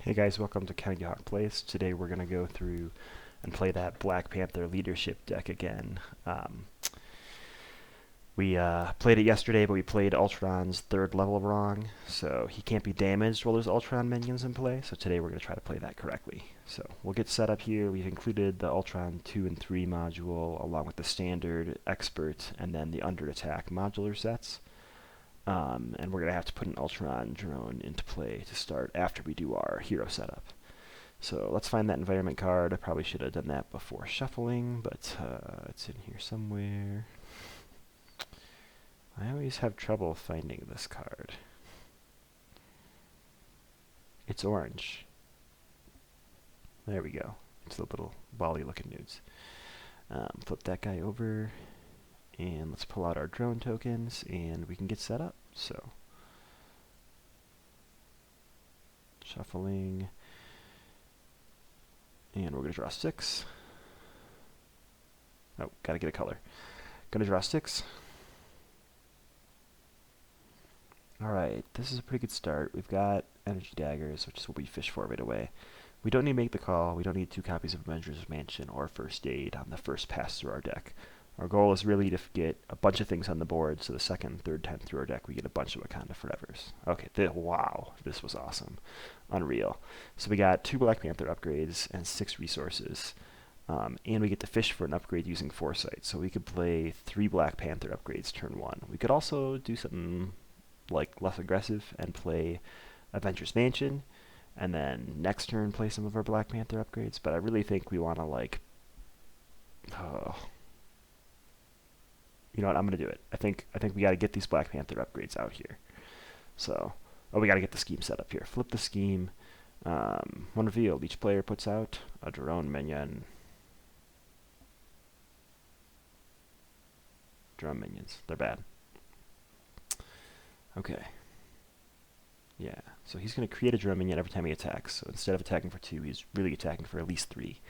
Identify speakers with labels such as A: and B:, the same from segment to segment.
A: Hey guys, welcome to Kennedy Hawk Plays. Today we're going to go through and play that Black Panther Leadership deck again. We played it yesterday, but we played Ultron's third level wrong, so he can't be damaged while there's Ultron minions in play, so today we're going to try to play that correctly. So we'll get set up here. We've included the Ultron 2 and 3 module, along with the standard, expert, and then the under attack modular sets. And we're going to have to put an Ultron drone into play to start after we do our hero setup. So let's find that environment card. I probably should have done that before shuffling, but it's in here somewhere. I always have trouble finding this card. It's orange. There we go. It's the little volley looking nudes. Flip that guy over, and let's pull out our drone tokens, and we can get set up. So, shuffling, and we're going to draw 6. Oh, gotta get a color. Gonna draw 6. Alright, this is a pretty good start. We've got energy daggers, which is what we fish for right away. We don't need to make the call. We don't need 2 copies of Avengers Mansion or First Aid on the first pass through our deck. Our goal is really to get a bunch of things on the board, so the second and third time through our deck we get a bunch of Wakanda Forevers. Okay, wow, this was awesome. Unreal. So we got 2 Black Panther upgrades and 6 resources. And we get to fish for an upgrade using Foresight. So we could play 3 Black Panther upgrades turn 1. We could also do something like less aggressive and play Avengers Mansion, and then next turn play some of our Black Panther upgrades. But I really think we want to you know what? I'm gonna do it. I think we got to get these Black Panther upgrades out here. So, we got to get the scheme set up here. Flip the scheme. When revealed, each player puts out a drone minion. Drone minions. They're bad. Okay. Yeah. So he's gonna create a drone minion every time he attacks. So instead of attacking for 2, he's really attacking for at least 3.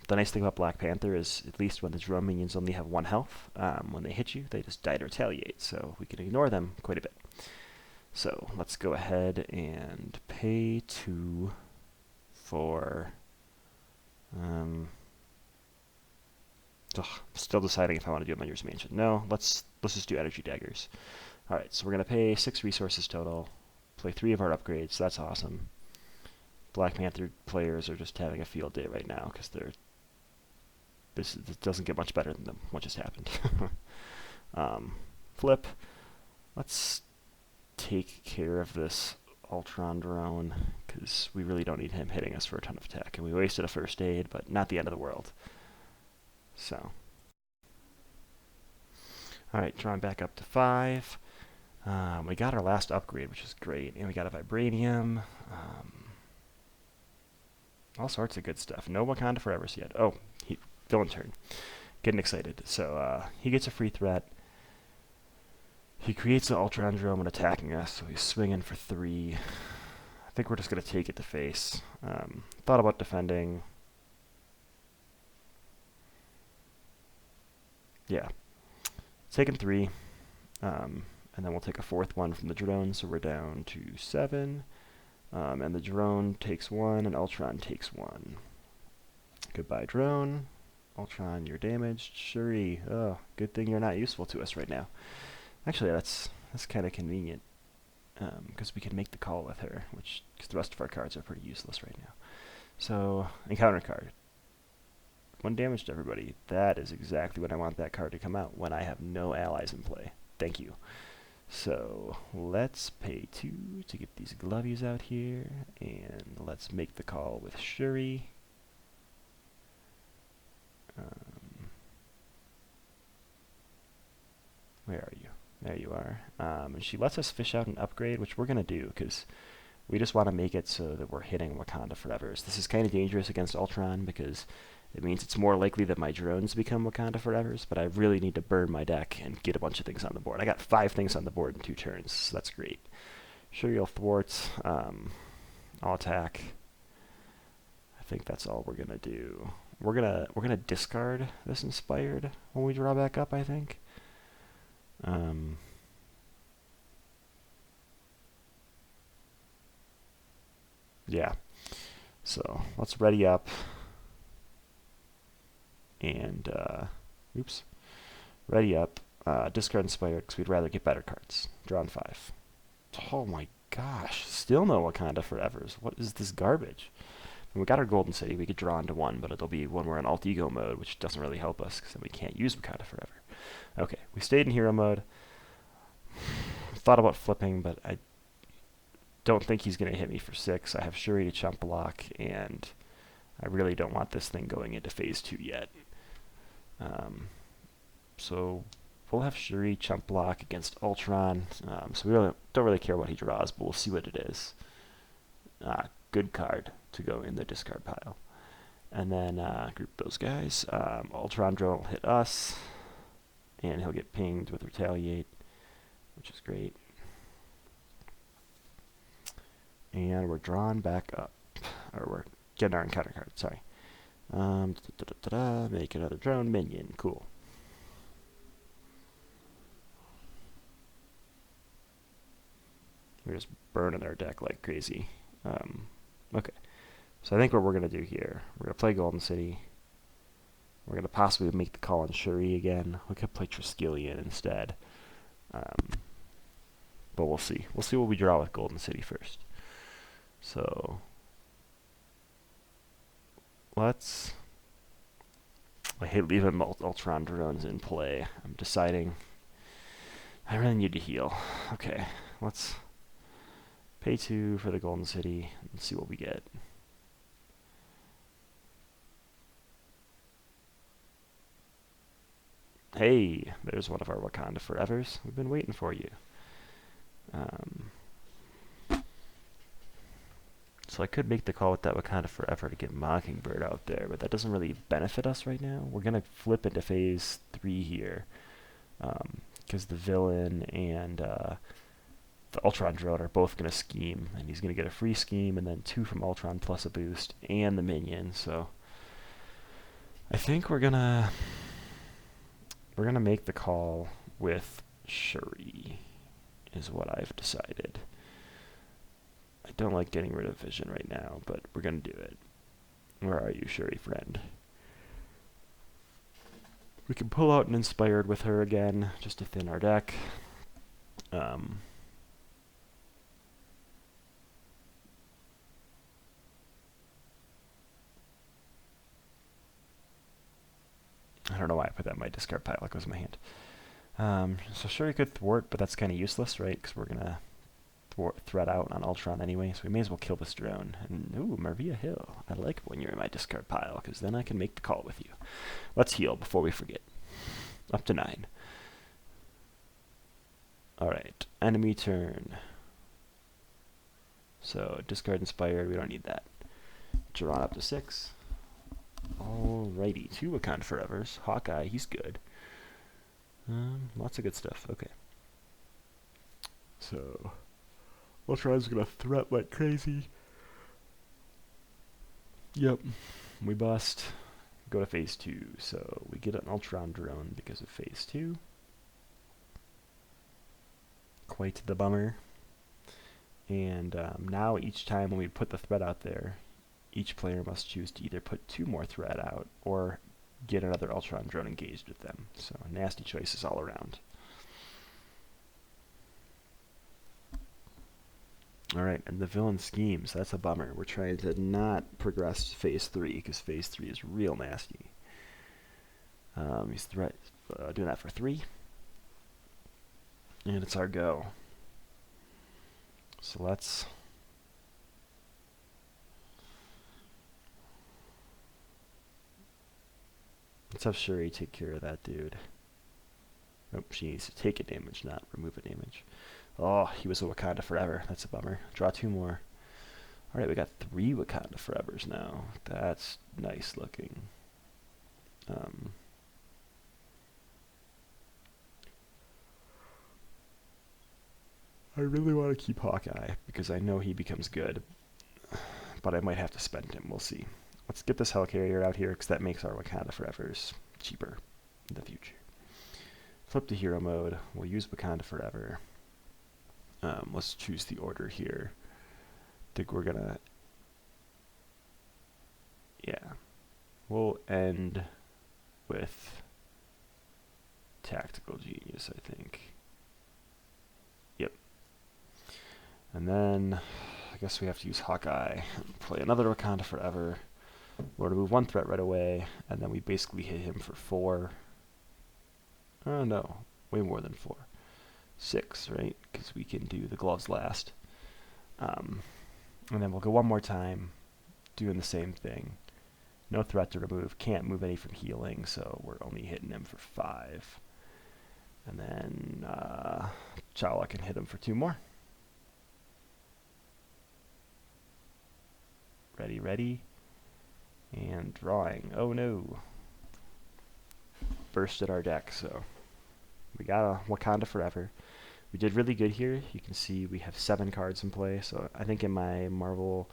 A: The nice thing about Black Panther is, at least when the drone minions only have 1 health, when they hit you, they just die to retaliate, so we can ignore them quite a bit. So let's go ahead and pay 2 for... still deciding if I want to do Avengers Mansion. No, let's just do Energy Daggers. Alright, so we're going to pay 6 resources total, play 3 of our upgrades, so that's awesome. Black Panther players are just having a field day right now because this doesn't get much better than them. What just happened? Flip. Let's take care of this Ultron drone because we really don't need him hitting us for a ton of attack. And we wasted a first aid, but not the end of the world. So, all right, drawing back up to 5. We got our last upgrade, which is great, and we got a vibranium. All sorts of good stuff. No Wakanda Forevers yet. Oh, villain turn. Getting excited. So he gets a free threat. He creates the Ultron drone when attacking us, so he's swinging for 3. I think we're just going to take it to face. Thought about defending. Yeah. Taking 3. And then we'll take a 4th one from the drone, so we're down to 7. And the drone takes 1, and Ultron takes 1. Goodbye, drone. Ultron, you're damaged. Shuri, oh, good thing you're not useful to us right now. Actually, that's kind of convenient, because we can make the call with her, because the rest of our cards are pretty useless right now. So, encounter card. 1 damage to everybody. That is exactly when I want that card to come out, when I have no allies in play. Thank you. So let's pay 2 to get these glovies out here, and let's make the call with Shuri. Where are you? There you are. And she lets us fish out an upgrade, which we're going to do, because we just want to make it so that we're hitting Wakanda Forevers. This is kind of dangerous against Ultron, because it means it's more likely that my drones become Wakanda Forevers, but I really need to burn my deck and get a bunch of things on the board. I got 5 things on the board in 2 turns, so that's great. Sure, you'll thwart. I'll attack. I think that's all we're gonna do. We're gonna discard this Inspired when we draw back up, I think. Yeah. So let's ready up. And, oops. Ready up. Discard Inspired, because we'd rather get better cards. Draw on 5. Oh my gosh. Still no Wakanda Forevers. What is this garbage? And we got our Golden City. We could draw into 1, but it'll be when we're in Alt Ego mode, which doesn't really help us, because then we can't use Wakanda Forever. Okay, we stayed in Hero mode. Thought about flipping, but I don't think he's going to hit me for 6. I have Shuri to chump block, and I really don't want this thing going into Phase 2 yet. So we'll have Shuri chump block against Ultron. So we don't really care what he draws, but we'll see what it is. Good card to go in the discard pile. And then group those guys. Ultron drone will hit us, and he'll get pinged with Retaliate, which is great. And we're drawn back up. Or we're getting our encounter card, sorry. Make another drone minion. Cool. We're just burning our deck like crazy. Okay. So I think what we're going to do here, we're going to play Golden City. We're going to possibly make the call on Shuri again. We could play Triskelion instead. But we'll see. We'll see what we draw with Golden City first. So let's... I hate leaving Ultron drones in play. I'm deciding I really need to heal. Okay, let's pay 2 for the Golden City and see what we get. Hey, there's one of our Wakanda Forevers. We've been waiting for you. So I could make the call with that Wakanda Forever to get Mockingbird out there, but that doesn't really benefit us right now. We're going to flip into Phase 3 here, because the villain and the Ultron drone are both going to scheme, and he's going to get a free scheme, and then 2 from Ultron plus a boost, and the minion, so I think we're going to make the call with Shuri, is what I've decided. I don't like getting rid of Vision right now, but we're going to do it. Where are you, Shuri friend? We can pull out an Inspired with her again, just to thin our deck. I don't know why I put that in my discard pile. It goes in my hand. So Shuri could thwart, but that's kind of useless, right? Because we're going to threat out on Ultron anyway, so we may as well kill this drone. And ooh, Maria Hill. I like when you're in my discard pile, because then I can make the call with you. Let's heal before we forget. Up to 9. Alright, enemy turn. So discard Inspired, we don't need that. Draw up to 6. Alrighty, 2 Wakanda Forevers. Hawkeye, he's good. Lots of good stuff. Okay. So Ultron's gonna threat like crazy. Yep. We bust. Go to Phase 2. So we get an Ultron drone because of Phase 2. Quite the bummer. And now each time when we put the threat out there, each player must choose to either put 2 more threat out or get another Ultron drone engaged with them. So nasty choices all around. Alright, and the villain schemes. That's a bummer. We're trying to not progress Phase 3, because Phase 3 is real nasty. He's doing that for 3. And it's our go. So let's have Shuri take care of that dude. Nope, she needs to take a damage, not remove a damage. Oh, he was a Wakanda Forever. That's a bummer. Draw 2 more. Alright, we got 3 Wakanda Forevers now. That's nice looking. I really want to keep Hawkeye, because I know he becomes good. But I might have to spend him. We'll see. Let's get this Helicarrier out here, because that makes our Wakanda Forevers cheaper in the future. Flip to hero mode. We'll use Wakanda Forever. Let's choose the order here. I think we're going to Yeah. We'll end with Tactical Genius, I think. Yep. And then I guess we have to use Hawkeye. Play another Wakanda Forever. We're going to move 1 threat right away, and then we basically hit him for 4. Oh, no. Way more than 4. 6, right? Because we can do the gloves last. And then we'll go one more time, doing the same thing. No threat to remove. Can't move any from healing, so we're only hitting him for 5. And then Chala can hit him for 2 more. Ready, ready. And drawing. Oh no. Bursted our deck, so we got a Wakanda Forever. We did really good here. You can see we have 7 cards in play, so I think in my Marvel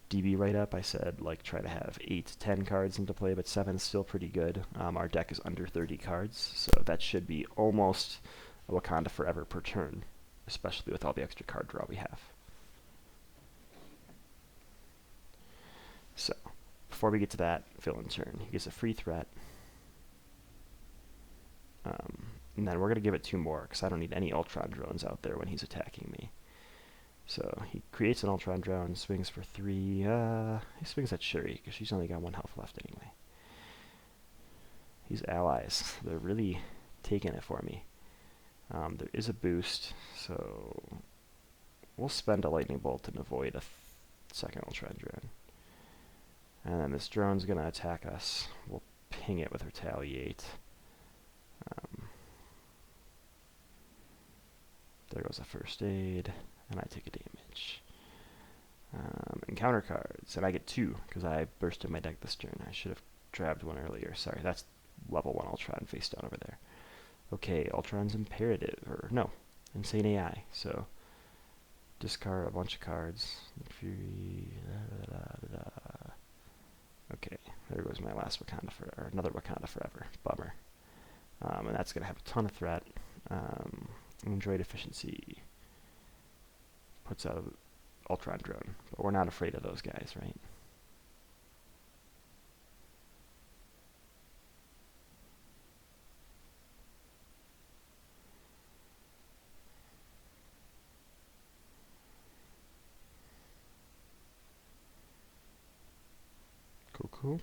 A: DB write-up I said like try to have 8 to 10 cards into play, but 7 is still pretty good. Our deck is under 30 cards, so that should be almost a Wakanda Forever per turn, especially with all the extra card draw we have. So, before we get to that, villain turn. He gets a free threat. And then we're going to give it 2 more, because I don't need any Ultron drones out there when he's attacking me. So, he creates an Ultron drone, swings for 3. He swings at Shuri, because she's only got 1 health left anyway. These allies, they're really taking it for me. There is a boost, so we'll spend a lightning bolt and avoid a second Ultron drone. And then this drone's going to attack us. We'll ping it with Retaliate. There goes a first aid, and I take a damage. Encounter cards, and I get 2, because I bursted my deck this turn. I should have grabbed 1 earlier. Sorry, that's level 1 Ultron face down over there. Okay, Ultron's imperative, or no, insane AI. So, discard a bunch of cards. Fury, Okay, there goes my last Wakanda Forever, or another Wakanda Forever. Bummer. And that's going to have a ton of threat. Android efficiency puts out an Ultron drone, but we're not afraid of those guys, right? Cool.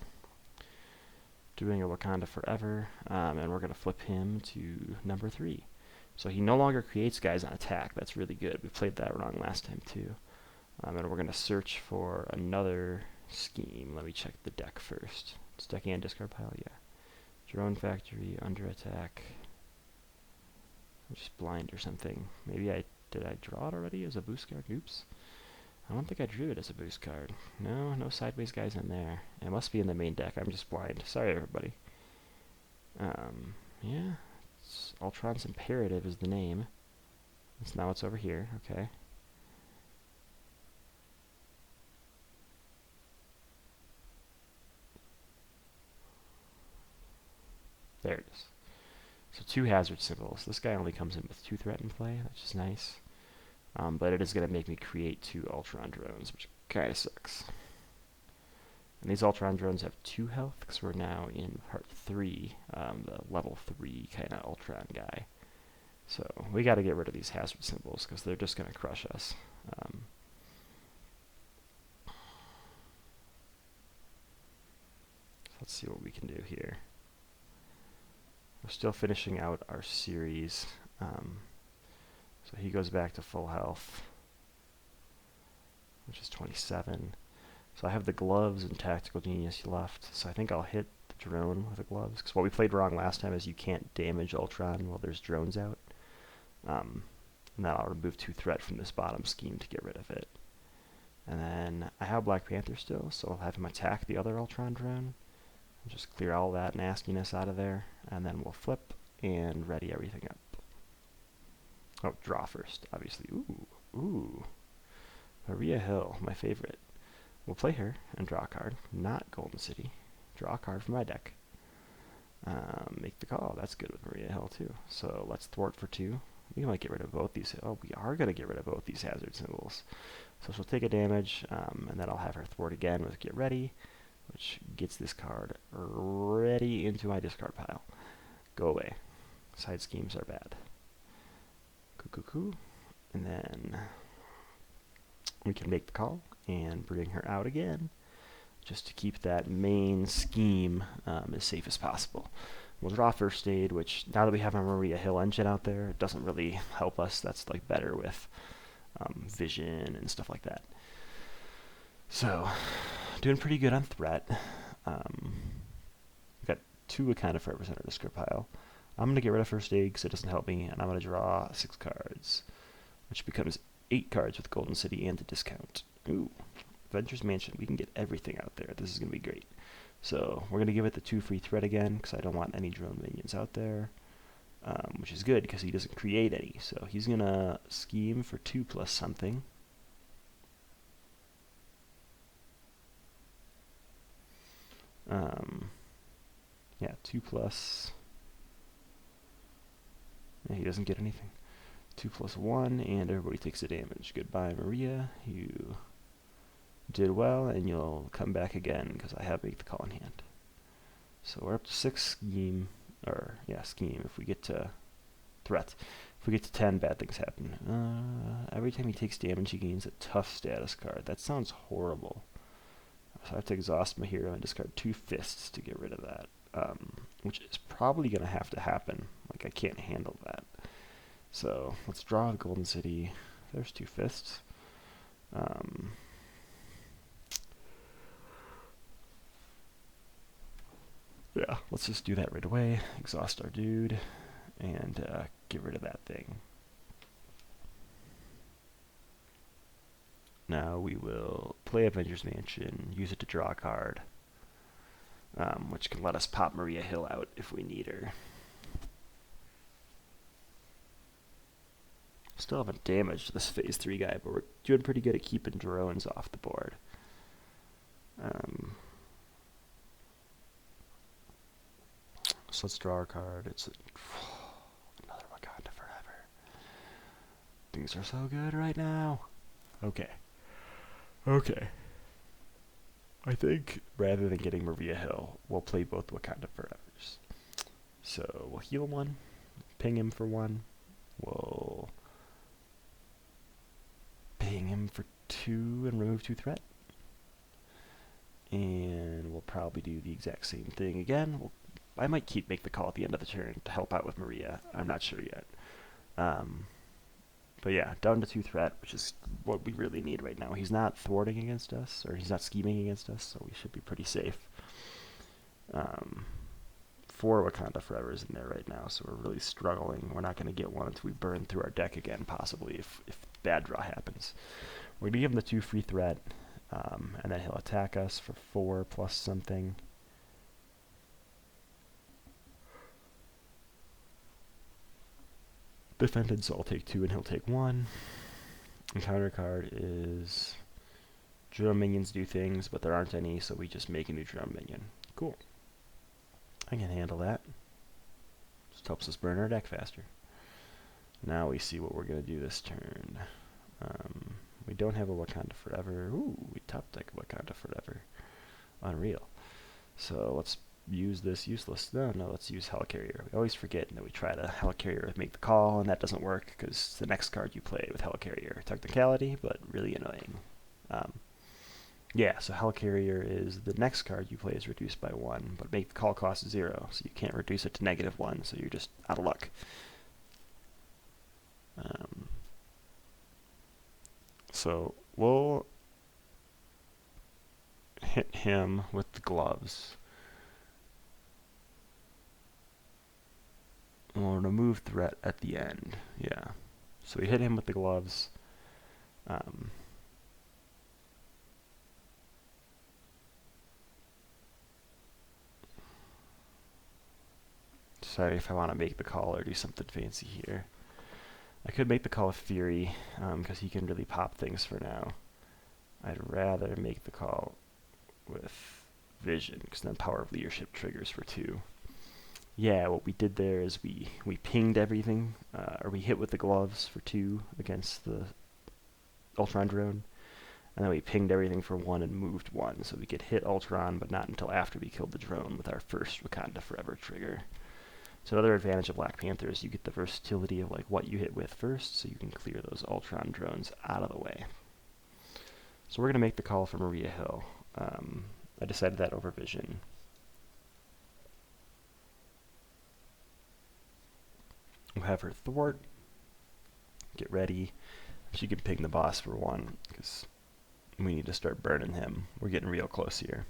A: Doing a Wakanda Forever, and we're going to flip him to number 3. So he no longer creates guys on attack. That's really good. We played that wrong last time too. And we're going to search for another scheme. Let me check the deck first. It's deck and discard pile, yeah. Drone Factory, under attack. I'm just blind or something. Maybe did I draw it already as a boost card? Oops. I don't think I drew it as a boost card. No sideways guys in there. It must be in the main deck. I'm just blind. Sorry, everybody. Yeah. Ultron's Imperative is the name. So now it's over here. Okay. There it is. So 2 hazard symbols. This guy only comes in with 2 threat in play. That's just nice. But it is going to make me create 2 Ultron drones, which kind of sucks. And these Ultron drones have 2 health, because we're now in part 3, the level 3 kind of Ultron guy. So we got to get rid of these hazard symbols, because they're just going to crush us. Let's see what we can do here. We're still finishing out our series. So he goes back to full health, which is 27. So I have the gloves and Tactical Genius left, so I think I'll hit the drone with the gloves. Because what we played wrong last time is you can't damage Ultron while there's drones out. And then I'll remove 2 threat from this bottom scheme to get rid of it. And then I have Black Panther still, so I'll have him attack the other Ultron drone. And just clear all that nastiness out of there, and then we'll flip and ready everything up. Oh, draw first, obviously. Ooh. Maria Hill, my favorite. We'll play her and draw a card, not Golden City. Draw a card from my deck. Make the call. That's good with Maria Hill, too. So let's thwart for 2. We might get rid of both these. Oh, we are going to get rid of both these hazard symbols. So she'll take a damage, and then I'll have her thwart again with Get Ready. which gets this card ready into my discard pile. Go away. Side schemes are bad. Coo. And then we can make the call and bring her out again, just to keep that main scheme as safe as possible. We'll draw First Aid, which now that we have our Maria Hill engine out there, it doesn't really help us. That's like better with vision and stuff like that. So, doing pretty good on threat. We've got 2 Wakanda Forever in our discard pile. I'm going to get rid of First Aid because it doesn't help me, and I'm going to draw 6 cards, which becomes 8 cards with Golden City and the discount. Ooh, Avengers Mansion. We can get everything out there. This is going to be great. So we're going to give it the 2 free threat again because I don't want any drone minions out there, which is good because he doesn't create any. So he's going to scheme for 2 plus something. Yeah, 2 plus. Yeah, he doesn't get anything. 2 plus 1, and everybody takes the damage. Goodbye, Maria. You did well, and you'll come back again because I have Make the Call in hand. So we're up to 6 scheme, scheme. If we get to threat, if we get to 10, bad things happen. Every time he takes damage, he gains a tough status card. That sounds horrible. So I have to exhaust my hero and discard 2 fists to get rid of that, which is probably going to have to happen. Like, I can't handle that. So let's draw the Golden City. There's 2 fists. Yeah, let's just do that right away. Exhaust our dude and get rid of that thing. Now we will play Avengers Mansion, use it to draw a card, which can let us pop Maria Hill out if we need her. Still haven't damaged this Phase 3 guy, but we're doing pretty good at keeping drones off the board. So let's draw our card. It's another Wakanda Forever. Things are so good right now. Okay. I think rather than getting Maria Hill, we'll play both Wakanda Forevers. So we'll heal 1, ping him for 1. We'll ping him for 2 and remove 2 threat. And we'll probably do the exact same thing again. I might make the call at the end of the turn to help out with Maria. I'm not sure yet. But yeah, down to 2 threat, which is what we really need right now. He's not thwarting against us, or he's not scheming against us, so we should be pretty safe. 4 Wakanda Forevers in there right now, so we're really struggling. We're not going to get one until we burn through our deck again, possibly, if bad draw happens. We're going to give him the 2 free threat, and then he'll attack us for 4 plus something. Defended, so I'll take 2 and he'll take 1. Encounter card is drone minions do things, but there aren't any, so we just make a new drone minion. Cool. I can handle that. Just helps us burn our deck faster. Now we see what we're going to do this turn. We don't have a Wakanda Forever. Ooh, we top deck Wakanda Forever. Unreal. So let's use this useless. No, let's use Helicarrier. We always forget that we try to Helicarrier make the call, and that doesn't work because the next card you play with Helicarrier. Technicality, but really annoying. Yeah, so Helicarrier is the next card you play is reduced by 1, but make the call cost 0, so you can't reduce it to -1, so you're just out of luck. So we'll hit him with the gloves. We'll remove threat at the end. Yeah. So we hit him with the gloves. Sorry if I want to make the call or do something fancy here. I could make the call with Fury, because he can really pop things for now. I'd rather make the call with Vision, because then Power of Leadership triggers for 2. Yeah, what we did there is we pinged everything, or we hit with the gloves for 2 against the Ultron drone, And then we pinged everything for 1 and moved 1, so we could hit Ultron, but not until after we killed the drone with our first Wakanda Forever trigger. So another advantage of Black Panther is you get the versatility of like what you hit with first, so you can clear those Ultron drones out of the way. So we're going to make the call for Maria Hill. I decided that over Vision. We'll have her thwart. Get ready. She can ping the boss for 1, because we need to start burning him. We're getting real close here.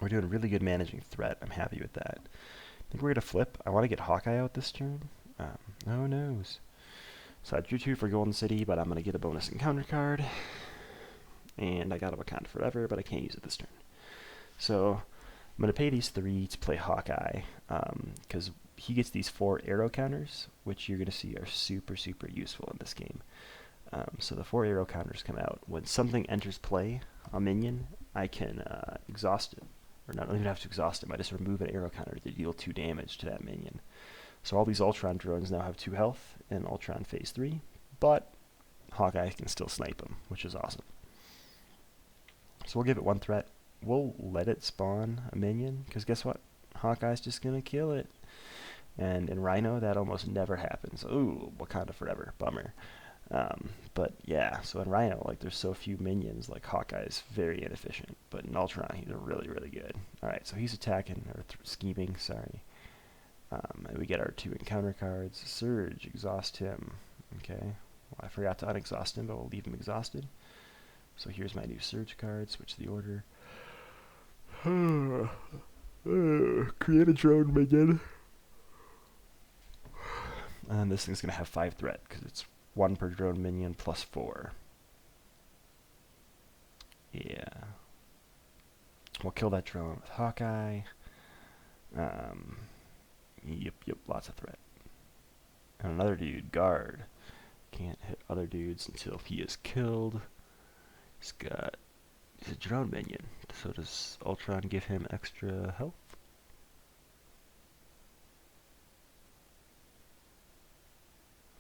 A: We're doing really good managing threat. I'm happy with that. I think we're going to flip. I want to get Hawkeye out this turn. Oh noes. So I drew 2 for Golden City, but I'm going to get a bonus encounter card. And I got a Wakanda Forever, but I can't use it this turn. So I'm going to pay these 3 to play Hawkeye, because he gets these 4 arrow counters, which you're going to see are super, super useful in this game. So the 4 arrow counters come out. When something enters play, a minion, I can exhaust it. Or not even have to exhaust him, I just remove an arrow counter to deal 2 damage to that minion. So all these Ultron drones now have 2 health in Ultron Phase 3, but Hawkeye can still snipe them, which is awesome. So we'll give it 1 threat. We'll let it spawn a minion, because guess what? Hawkeye's just going to kill it. And in Rhino, that almost never happens. Ooh, Wakanda Forever. Bummer. But yeah, so in Rhino, like, there's so few minions, like, Hawkeye's very inefficient. But in Ultron, he's really, really good. Alright, so he's attacking, or scheming, sorry. And we get our 2 encounter cards. Surge, exhaust him. Okay. Well, I forgot to unexhaust him, but we'll leave him exhausted. So here's my new Surge card. Switch the order. Create a drone minion. And then this thing's going to have 5 threat, because it's 1 per drone minion plus 4. Yeah. We'll kill that drone with Hawkeye. Yep, lots of threat. And another dude, guard. Can't hit other dudes until he is killed. He's a drone minion. So does Ultron give him extra health?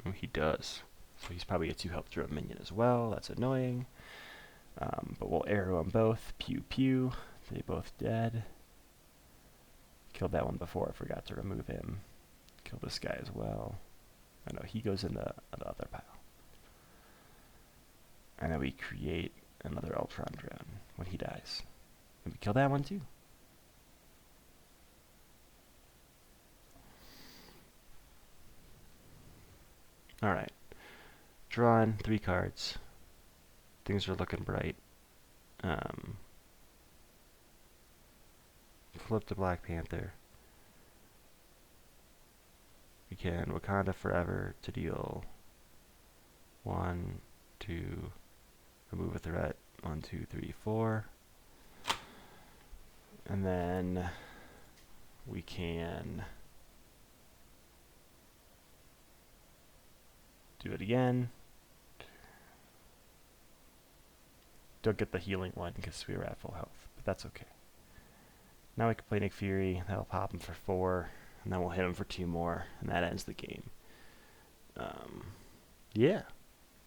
A: Oh, he does. So he's probably a 2 health drone minion as well. That's annoying. But we'll arrow them both. Pew pew. They both dead. Killed that one before. I forgot to remove him. Kill this guy as well. I know he goes in the other pile. And then we create another Ultron drone when he dies. And we kill that one too. Alright. Drawn 3 cards. Things are looking bright. Flip to Black Panther. We can Wakanda Forever to deal 1, 2, remove a threat, 1, 2, 3, 4. And then we can do it again. Don't get the healing one because we were at full health, but that's okay. Now we can play Nick Fury. That'll pop him for 4, and then we'll hit him for 2 more, and that ends the game. Yeah,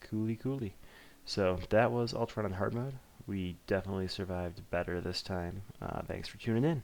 A: coolly. So that was Ultron on hard mode. We definitely survived better this time. Thanks for tuning in.